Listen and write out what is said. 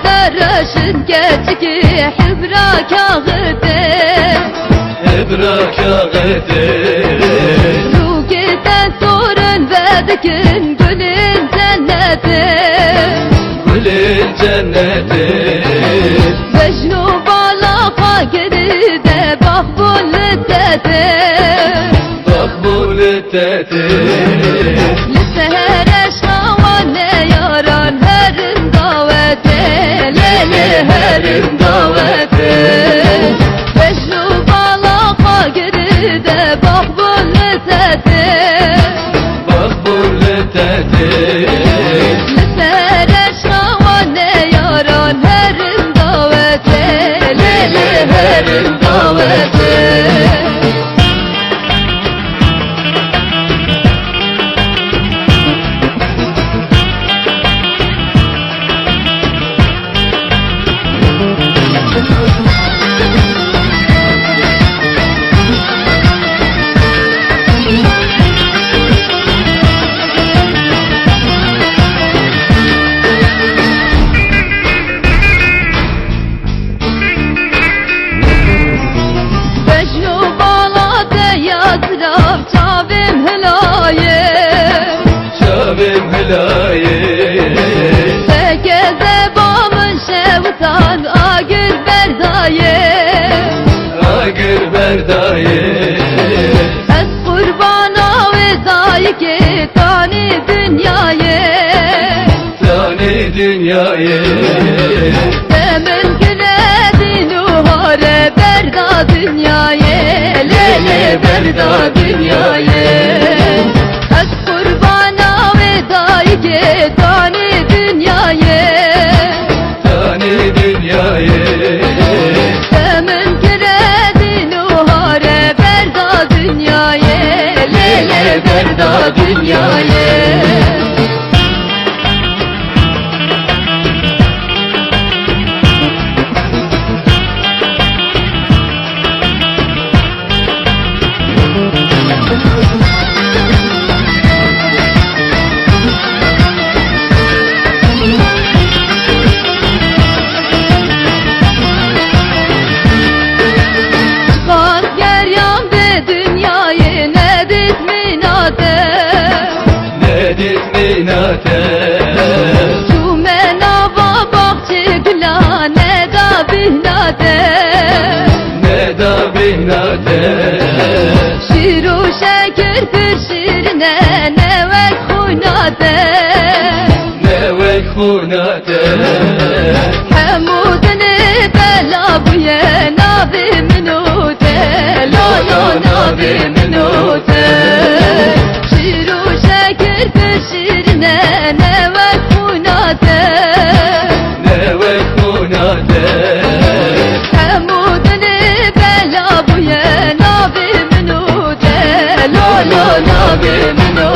Sarışın geçki hibra kağıdı, hibra kağıdı. Ruhiden sorun verdikin gülün cenneti, Gülün cenneti. Mecnu balaka geride bak bu lüddeti, Bak bu lüddeti. Liseher eşkava ne yaran herin daveti, herin daveti. Mecnu balaka geride bak bu lüddeti, Bak bu lüddeti. Liseher eşkava ne yaran herin daveti, herin daveti. Çavim helaye, Çavim helaye. Sekeze babın şevtan agir berdaye, Agir berdaye. Ez kurbana ve zayike tani dünyaye, Tani dünyayı. Demin güne nuhare berda dünyaye, lele berda dünyaye. Ez kurbana ve zayike tani dünyaye, Tani dünyayı. Demin güne nuhare berda dünyaye, lele berda dünyaye. Cümena bak çıkla ne da bihnate, Ne da bihnate. Şiru şekir bir şirine ne vek hunate, Ne vek hunate. Hemudini bela buye nabi minute, la nabi minute. Şiru şekir bir şirine ne vek hunate, Ne vek hunate. Hemudini bela buye nabi minute, la nabi minute.